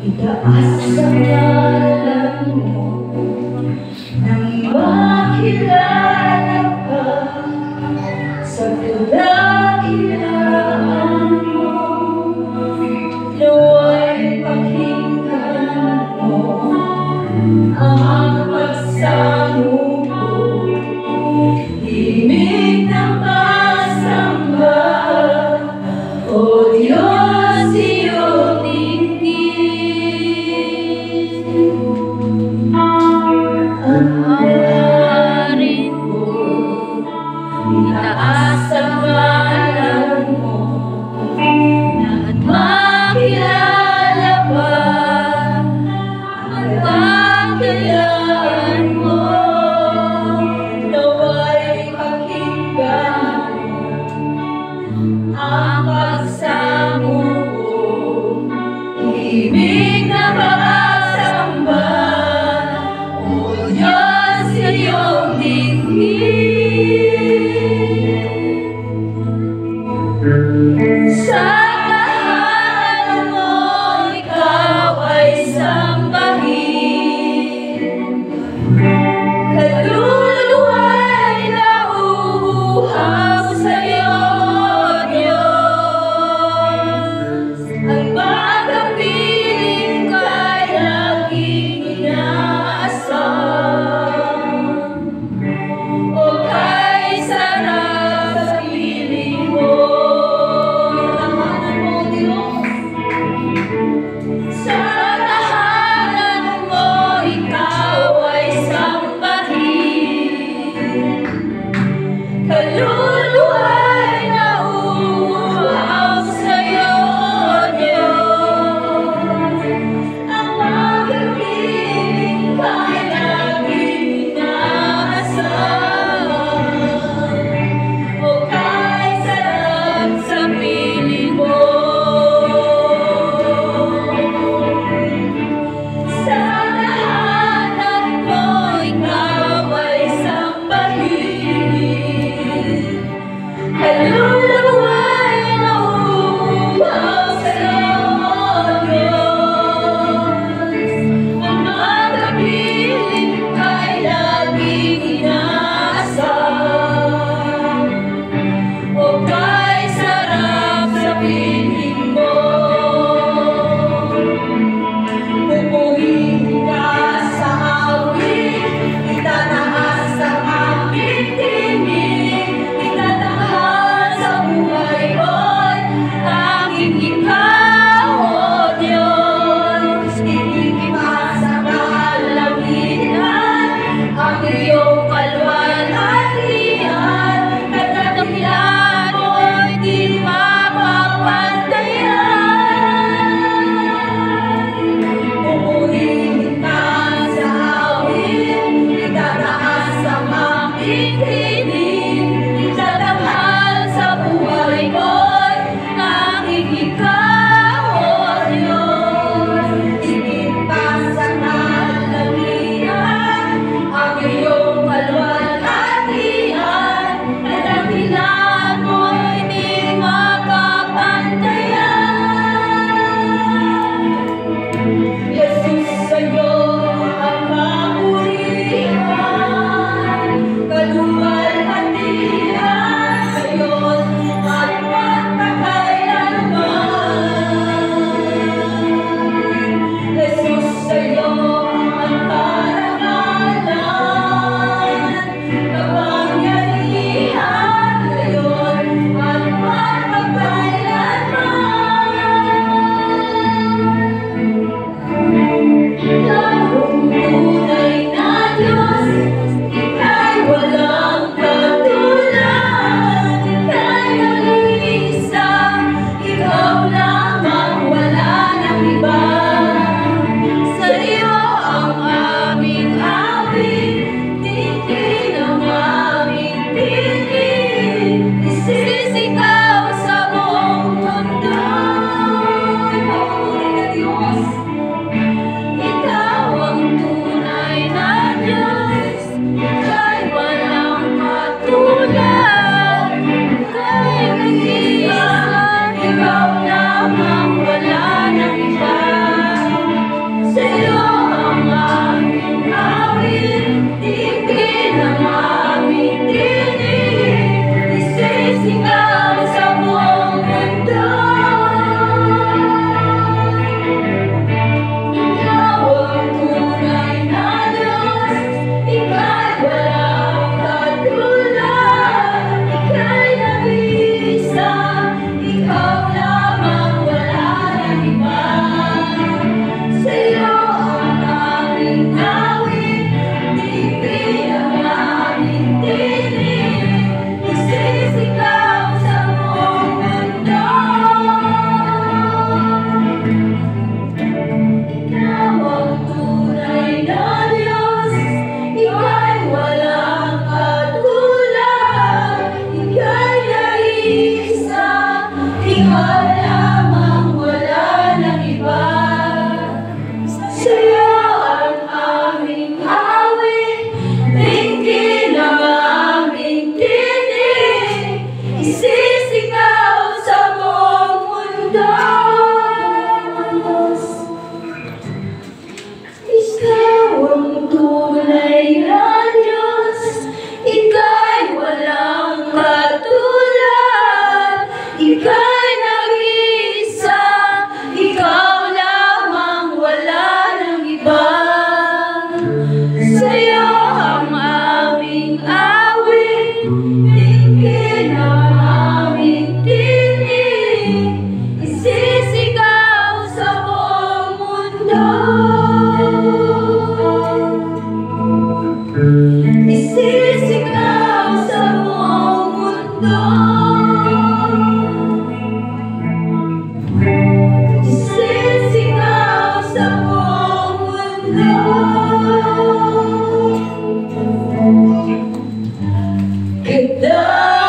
itaas ang ngalan mo nang makilala ka sa kadakilaan mo. Nawa'y pakinggan mo ang pagsamuko, himig ng pasamba, O Diyos, iyong dinggin. Ang hangarin ko, itaas ang ngalan mo, at makilala pa ang kadakilaan mo. Nawa'y pakinggan ang pagsamuko, himig na pagsamba, O Diyos, iyong dinggin. Sa tahanan mo, ikaw ay sambahin. Kaluluwa'y nauuhaw sa'yo, Diyos. Ang magapiling ka'y laging inaasam. O kay sarap sa piling mo, tahanan mo, Diyos. Sa tahanan mo, ikaw ay sambahin. Kaluluwa'y nauuhaw sa'yo, Diyos. Ang magapiling ka'y laging inaasam. O kay sarap sa piling mo. Sa tahanan mo, ikaw ay sambahin. Kaluluwa'y nauuhaw sa'yo, Diyos. Ang magapiling ka'y laging inaasam. O kay sarap sa piling mo. Pupurihin ka sa awit, itataas ang aking tinig, itatanghal sa buhay ko'y tanging ikaw, O Diyos. Iigiba sa kalangitan ang iyong kalwalhatian, kadakilaan mo'y di mapapantayan. Pupurihin ka sa awit, itataas ang aking tinig, itatanghal sa buhay ko'y tanging ikaw, O Diyos. Iigba sa kalangitan ang iyong kalwalhatian, kadakilaan mo'y di mapapantayan. Jesus, sa'yo ang papurihan, kaluwalhatian ngayon at magpakailanman. Jesus, sa'yo ang parangalan, kapangyarihan ngayon at magpakailanman. Larong tunay na Diyos, ika'y walang katulad, ika'y nag-iisa, ikaw lamang, wala nang iba. Sa iyo ang aming awit, titig ang aming tinig, isisigaw sa buong mundo. Papuri ka, Diyos. Ikaw ang tunay na Diyos, ika'y walang katulad, ika'y nag-iisa, ikaw lamang, wala nang iba. with love.